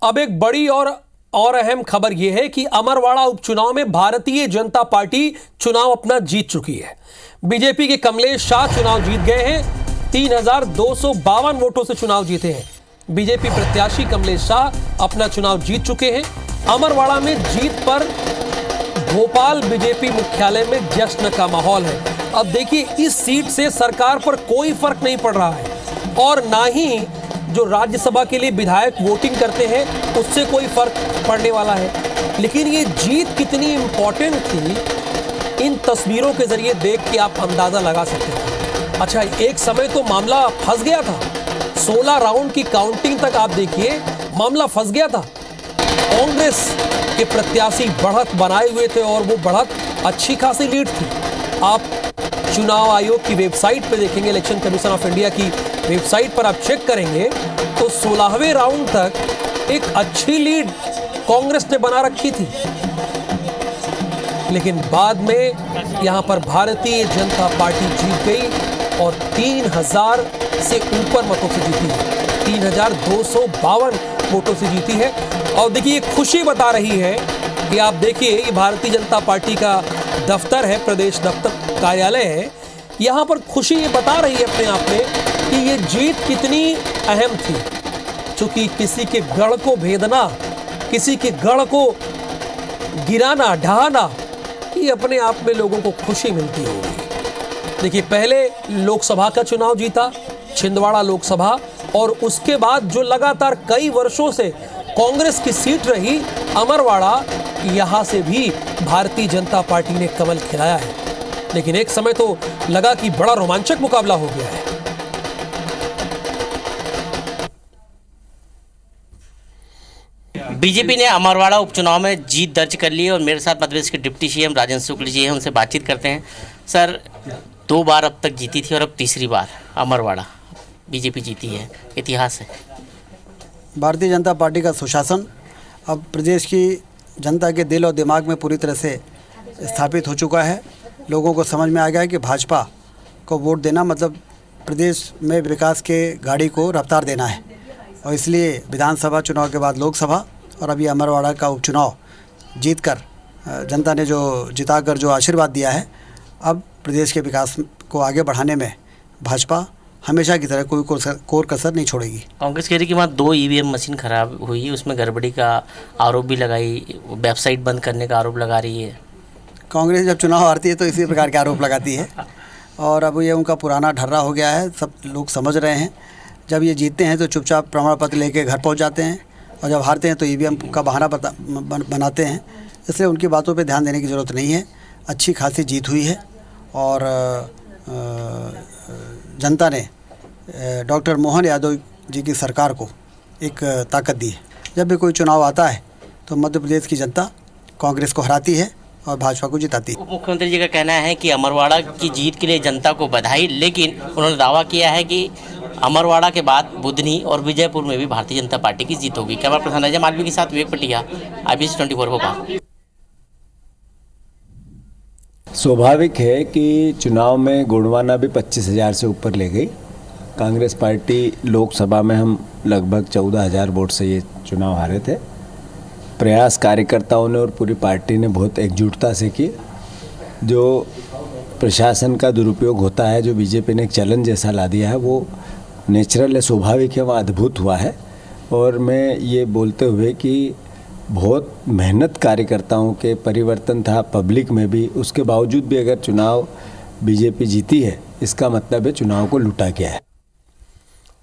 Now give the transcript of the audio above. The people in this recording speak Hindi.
अब एक बड़ी और अहम खबर यह है कि अमरवाड़ा उपचुनाव में भारतीय जनता पार्टी चुनाव अपना जीत चुकी है। बीजेपी के कमलेश शाह चुनाव जीत गए हैं। 3252 वोटों से चुनाव जीते हैं। बीजेपी प्रत्याशी कमलेश शाह अपना चुनाव जीत चुके हैं। अमरवाड़ा में जीत पर भोपाल बीजेपी मुख्यालय में जश्न का माहौल है। अब देखिए, इस सीट से सरकार पर कोई फर्क नहीं पड़ रहा है और ना ही जो राज्यसभा के लिए विधायक वोटिंग करते हैं उससे कोई फर्क पड़ने वाला है। लेकिन ये जीत कितनी इंपॉर्टेंट थी, इन तस्वीरों के जरिए देख के आप अंदाजा लगा सकते हैं। अच्छा, एक समय तो मामला फंस गया था। 16 राउंड की काउंटिंग तक आप देखिए, मामला फंस गया था। कांग्रेस के प्रत्याशी बढ़त बनाए हुए थे और वो बढ़त अच्छी खासी लीड थी। आप चुनाव आयोग की वेबसाइट पे देखेंगे, इलेक्शन कमीशन ऑफ इंडिया की वेबसाइट पर आप चेक करेंगे तो 16वें राउंड तक एक अच्छी लीड कांग्रेस ने बना रखी थी। लेकिन बाद में यहां पर भारतीय जनता पार्टी जीत गई और 3000 से ऊपर मतों से जीती है। 3252 वोटों से जीती है। और देखिए, ये खुशी बता रही है कि आप देखिए, ये भारतीय जनता पार्टी का दफ्तर है, प्रदेश दफ्तर कार्यालय है। यहाँ पर खुशी ये बता रही है अपने आप में कि ये जीत कितनी अहम थी। क्योंकि किसी के गढ़ को भेदना, किसी के गढ़ को गिराना, ढहाना, ये अपने आप में लोगों को खुशी मिलती होगी। देखिए, पहले लोकसभा का चुनाव जीता, छिंदवाड़ा लोकसभा, और उसके बाद जो लगातार कई वर्षों से कांग्रेस की सीट रही अमरवाड़ा, यहां से भी भारतीय जनता पार्टी ने कमल खिलाया है। लेकिन एक समय तो लगा कि बड़ा रोमांचक मुकाबला हो गया है। बीजेपी ने अमरवाड़ा उपचुनाव में जीत दर्ज कर ली है और मेरे साथ मध्य प्रदेश के डिप्टी सीएम राजेंद्र शुक्ल जी हैं, उनसे बातचीत करते हैं। सर, 2 बार अब तक जीती थी और अब तीसरी बार अमरवाड़ा बीजेपी जीती है, इतिहास है। भारतीय जनता पार्टी का सुशासन अब प्रदेश की जनता के दिल और दिमाग में पूरी तरह से स्थापित हो चुका है। लोगों को समझ में आ गया है कि भाजपा को वोट देना मतलब प्रदेश में विकास के गाड़ी को रफ्तार देना है। और इसलिए विधानसभा चुनाव के बाद लोकसभा और अभी अमरवाड़ा का उपचुनाव जीतकर जनता ने जो जिताकर जो आशीर्वाद दिया है, अब प्रदेश के विकास को आगे बढ़ाने में भाजपा हमेशा की तरह कोई कोर कसर नहीं छोड़ेगी। कांग्रेस कह रही कि वहाँ 2 ईवीएम मशीन खराब हुई, उसमें गड़बड़ी का आरोप भी लगाई, वेबसाइट बंद करने का आरोप लगा रही है। कांग्रेस जब चुनाव हारती है तो इसी प्रकार के आरोप लगाती है और अब ये उनका पुराना ढर्रा हो गया है। सब लोग समझ रहे हैं, जब ये जीतते हैं तो चुपचाप प्रमाण पत्र लेके घर पहुंच जाते हैं और जब हारते हैं तो ईवीएम का बहाना बनाते हैं। इसलिए उनकी बातों पे ध्यान देने की ज़रूरत नहीं है। अच्छी खासी जीत हुई है और जनता ने डॉक्टर मोहन यादव जी की सरकार को एक ताकत दी है। जब भी कोई चुनाव आता है तो मध्य प्रदेश की जनता कांग्रेस को हराती है और भाजपा को जिताती है। मुख्यमंत्री जी का कहना है कि अमरवाड़ा की जीत के लिए जनता को बधाई, लेकिन उन्होंने दावा किया है कि अमरवाड़ा के बाद बुधनी और विजयपुर में भी भारतीय जनता पार्टी की जीत होगी। कैमरा पर्सन अजय मालवी के साथ विवेक पटिया, IBC 24 भोपाल। स्वाभाविक है कि चुनाव में गुणवाना भी 25,000 से ऊपर ले गई। कांग्रेस पार्टी लोकसभा में हम लगभग 14,000 वोट से ये चुनाव हारे थे। प्रयास कार्यकर्ताओं ने और पूरी पार्टी ने बहुत एकजुटता से की। जो प्रशासन का दुरुपयोग होता है, जो बीजेपी ने एक चलन जैसा ला दिया है, वो नेचुरल है, स्वाभाविक है, वह अद्भुत हुआ है। और मैं ये बोलते हुए कि बहुत मेहनत कार्यकर्ताओं के, परिवर्तन था पब्लिक में भी, उसके बावजूद भी अगर चुनाव बीजेपी जीती है, इसका मतलब है चुनाव को लूटा गया है।